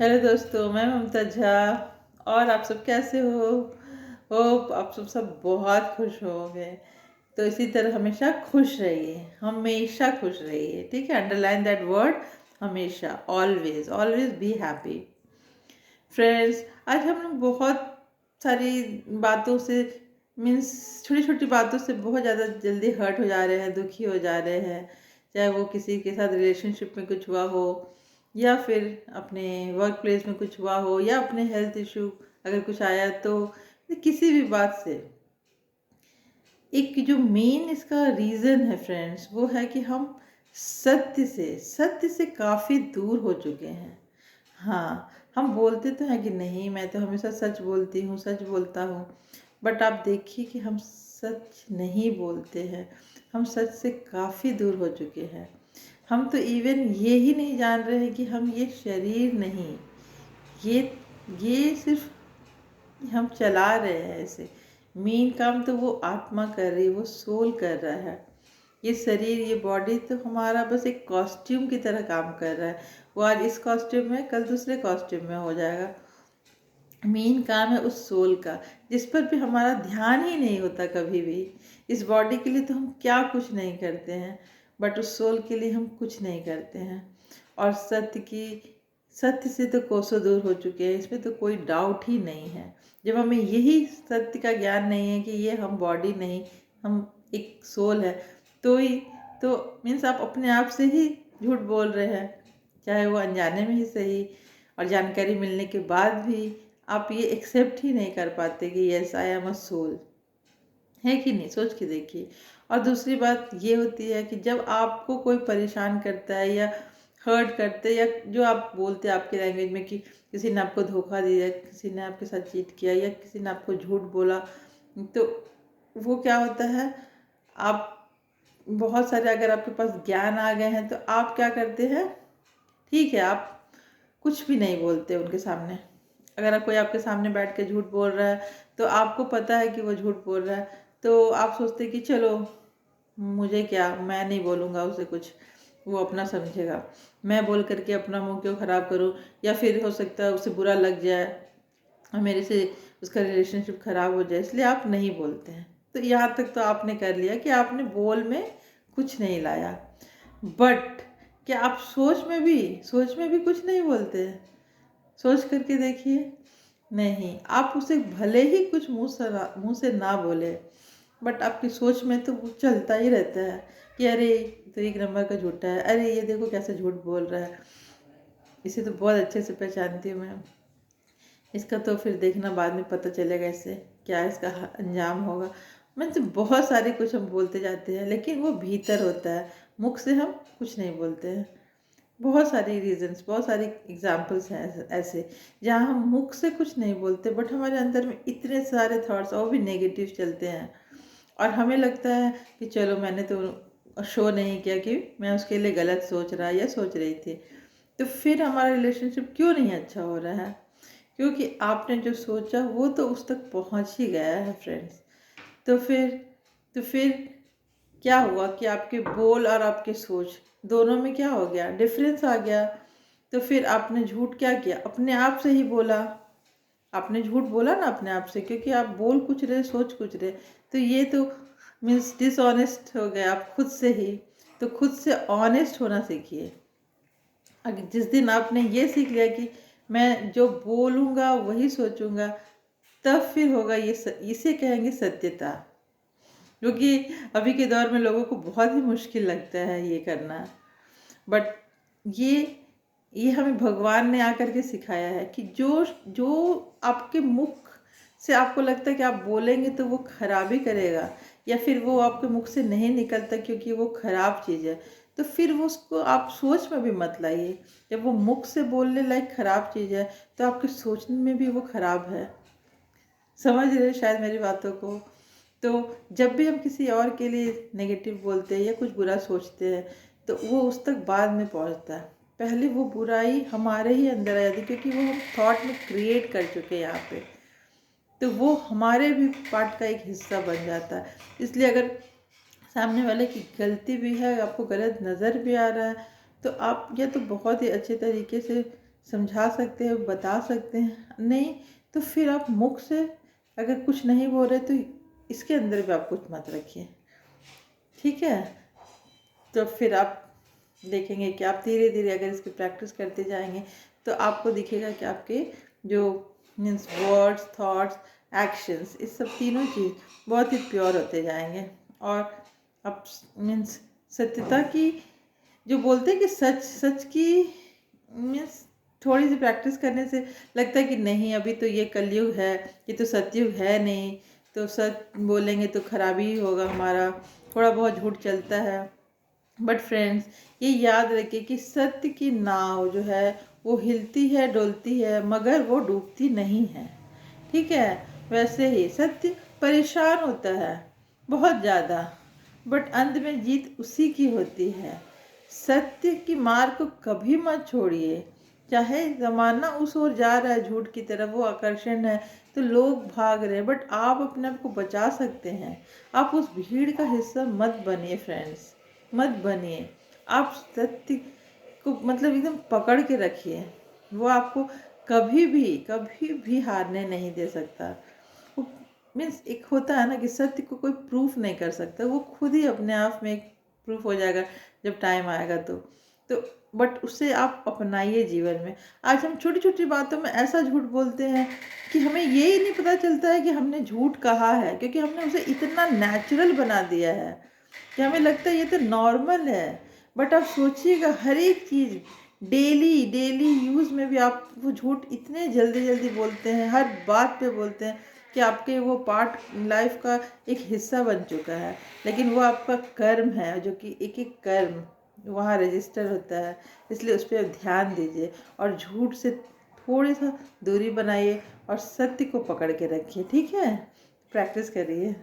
Hello दोस्तों, मैं ममता झा। और आप सब कैसे हो? होप आप सब बहुत खुश होंगे। तो इसी तरह हमेशा खुश रहिए, हमेशा खुश रहिए, ठीक है? अंडरलाइन दैट वर्ड, हमेशा, always always be happy. Friends, आज हम लोग बहुत सारी बातों से, मीन्स छोटी छोटी बातों से बहुत ज़्यादा जल्दी हर्ट हो जा रहे हैं, दुखी हो जा रहे हैं। चाहे वो किसी के साथ रिलेशनशिप में कुछ हुआ हो, या फिर अपने वर्क प्लेस में कुछ हुआ हो, या अपने हेल्थ इशू अगर कुछ आया, तो किसी भी बात से एक जो मेन इसका रीज़न है फ्रेंड्स, वो है कि हम सत्य से काफ़ी दूर हो चुके हैं। हाँ, हम बोलते तो हैं कि नहीं, मैं तो हमेशा सच बोलती हूँ, सच बोलता हूँ। बट आप देखिए कि हम सच नहीं बोलते हैं, हम सच से काफ़ी दूर हो चुके हैं। हम तो इवन ये ही नहीं जान रहे हैं कि हम ये शरीर नहीं, ये ये सिर्फ हम चला रहे हैं ऐसे। मेन काम तो वो आत्मा कर रही है, वो सोल कर रहा है। ये शरीर, ये बॉडी तो हमारा बस एक कॉस्ट्यूम की तरह काम कर रहा है। वो आज इस कॉस्ट्यूम में, कल दूसरे कॉस्ट्यूम में हो जाएगा। मेन काम है उस सोल का, जिस पर भी हमारा ध्यान ही नहीं होता कभी भी। इस बॉडी के लिए तो हम क्या कुछ नहीं करते हैं, बट उस सोल के लिए हम कुछ नहीं करते हैं। और सत्य से तो कोसों दूर हो चुके हैं, इसमें तो कोई डाउट ही नहीं है। जब हमें यही सत्य का ज्ञान नहीं है कि ये हम बॉडी नहीं, हम एक सोल है, तो ही तो मीन्स आप अपने आप से ही झूठ बोल रहे हैं, चाहे वो अनजाने में ही सही। और जानकारी मिलने के बाद भी आप ये एक्सेप्ट ही नहीं कर पाते कि yes, I am a soul. है कि नहीं? सोच के देखिए। और दूसरी बात ये होती है कि जब आपको कोई परेशान करता है या हर्ट करते, या जो आप बोलते हैं आपके लैंग्वेज में कि किसी ने आपको धोखा दिया, किसी ने आपके साथ चीट किया, या किसी ने आपको झूठ बोला, तो वो क्या होता है, आप बहुत सारे, अगर आपके पास ज्ञान आ गए हैं, तो आप क्या करते हैं, ठीक है, आप कुछ भी नहीं बोलते उनके सामने। अगर कोई आपके सामने बैठ के झूठ बोल रहा है, तो आपको पता है कि वो झूठ बोल रहा है, तो आप सोचते कि चलो, मुझे क्या, मैं नहीं बोलूँगा उसे कुछ, वो अपना समझेगा। मैं बोल करके अपना मुंह क्यों ख़राब करूँ, या फिर हो सकता है उसे बुरा लग जाए और मेरे से उसका रिलेशनशिप ख़राब हो जाए, इसलिए आप नहीं बोलते हैं। तो यहाँ तक तो आपने कर लिया कि आपने बोल में कुछ नहीं लाया। बट क्या आप सोच में भी कुछ नहीं बोलते हैं? सोच करके देखिए। नहीं, आप उसे भले ही कुछ मुंह से ना बोले, बट आपकी सोच में तो वो चलता ही रहता है कि अरे तो एक नंबर का झूठा है, अरे ये देखो कैसे झूठ बोल रहा है, इसे तो बहुत अच्छे से पहचानती हूँ मैं, इसका तो फिर देखना बाद में पता चलेगा इससे क्या इसका अंजाम होगा। मतलब तो बहुत सारे कुछ हम बोलते जाते हैं, लेकिन वो भीतर होता है, मुख से हम कुछ नहीं बोलते हैं। बहुत सारी रीजंस, बहुत सारी एग्जांपल्स हैं ऐसे, जहाँ हम मुख से कुछ नहीं बोलते, बट हमारे अंदर में इतने सारे थॉट्स और भी नेगेटिव चलते हैं। और हमें लगता है कि चलो, मैंने तो शो नहीं किया कि मैं उसके लिए गलत सोच रहा या सोच रही थी। तो फिर हमारा रिलेशनशिप क्यों नहीं अच्छा हो रहा है? क्योंकि आपने जो सोचा वो तो उस तक पहुंच ही गया है फ्रेंड्स। तो फिर तो फिर क्या हुआ कि आपके बोल और आपके सोच दोनों में क्या हो गया, डिफरेंस आ गया। तो फिर आपने झूठ क्या किया, अपने आप से ही बोला। आपने झूठ बोला ना अपने आप से, क्योंकि आप बोल कुछ रहे, सोच कुछ रहे। तो ये तो मीन्स डिसऑनेस्ट हो गए आप खुद से ही। तो खुद से ऑनेस्ट होना सीखिए। अगर जिस दिन आपने ये सीख लिया कि मैं जो बोलूँगा वही सोचूंगा, तब फिर होगा ये इसे कहेंगे सत्यता। क्योंकि अभी के दौर में लोगों को बहुत ही मुश्किल लगता है ये करना। बट ये ये हमें भगवान ने आकर के सिखाया है कि जो जो आपके मुख से आपको लगता है कि आप बोलेंगे तो वो खराबी करेगा, या फिर वो आपके मुख से नहीं निकलता क्योंकि वो खराब चीज़ है, तो फिर वो उसको आप सोच में भी मत लाइए। जब वो मुख से बोलने लायक खराब चीज़ है, तो आपके सोचने में भी वो खराब है। समझ रहे हैं शायद मेरी बातों को? तो जब भी हम किसी और के लिए नेगेटिव बोलते हैं या कुछ बुरा सोचते हैं, तो वो उस तक बाद में पहुंचता है। पहले वो बुराई हमारे ही अंदर आ जाती है, क्योंकि वो हम थॉट में क्रिएट कर चुके हैं यहाँ पे। तो वो हमारे भी पार्ट का एक हिस्सा बन जाता है। इसलिए अगर सामने वाले की गलती भी है, आपको गलत नज़र भी आ रहा है, तो आप या तो बहुत ही अच्छे तरीके से समझा सकते हैं, बता सकते हैं। नहीं तो फिर आप मुख से अगर कुछ नहीं बोल रहे तो इसके अंदर भी आप कुछ मत रखिए, ठीक है। तो फिर आप देखेंगे कि आप धीरे धीरे अगर इसकी प्रैक्टिस करते जाएंगे तो आपको दिखेगा कि आपके जो मीन्स वर्ड्स, थॉट्स, एक्शंस, इस सब तीनों चीज़ बहुत ही प्योर होते जाएंगे। और आप मीन्स सत्यता की जो बोलते हैं कि सच सच की मीन्स थोड़ी सी प्रैक्टिस करने से लगता है कि नहीं अभी तो ये कलयुग है, ये तो सतयुग है नहीं, तो सच बोलेंगे तो खराबी ही होगा हमारा, थोड़ा बहुत झूठ चलता है। बट फ्रेंड्स, ये याद रखिए कि सत्य की नाव जो है वो हिलती है, डोलती है, मगर वो डूबती नहीं है, ठीक है। वैसे ही सत्य परेशान होता है बहुत ज़्यादा, बट अंत में जीत उसी की होती है। सत्य की मार्ग को कभी मत छोड़िए, चाहे ज़माना उस ओर जा रहा है झूठ की तरफ, वो आकर्षण है तो लोग भाग रहे हैं, बट आप अपने आप को बचा सकते हैं। आप उस भीड़ का हिस्सा मत बनिए फ्रेंड्स, मत बनिए। आप सत्य को मतलब एकदम पकड़ के रखिए, वो आपको कभी भी हारने नहीं दे सकता। वो मीन्स एक होता है ना कि सत्य को कोई प्रूफ नहीं कर सकता, वो खुद ही अपने आप में एक प्रूफ हो जाएगा जब टाइम आएगा तो बट उससे आप अपनाइए जीवन में। आज हम छोटी छोटी बातों में ऐसा झूठ बोलते हैं कि हमें ये ही नहीं पता चलता है कि हमने झूठ कहा है, क्योंकि हमने उसे इतना नेचुरल बना दिया है कि हमें लगता है ये तो नॉर्मल है। बट आप सोचिएगा हर एक चीज़ डेली डेली यूज़ में भी आप वो झूठ इतने जल्दी जल्दी बोलते हैं, हर बात पे बोलते हैं कि आपके वो पार्ट लाइफ का एक हिस्सा बन चुका है। लेकिन वो आपका कर्म है, जो कि एक एक कर्म वहाँ रजिस्टर होता है, इसलिए उस पर ध्यान दीजिए और झूठ से थोड़ी सा दूरी बनाइए और सत्य को पकड़ के रखिए, ठीक है। प्रैक्टिस करिए।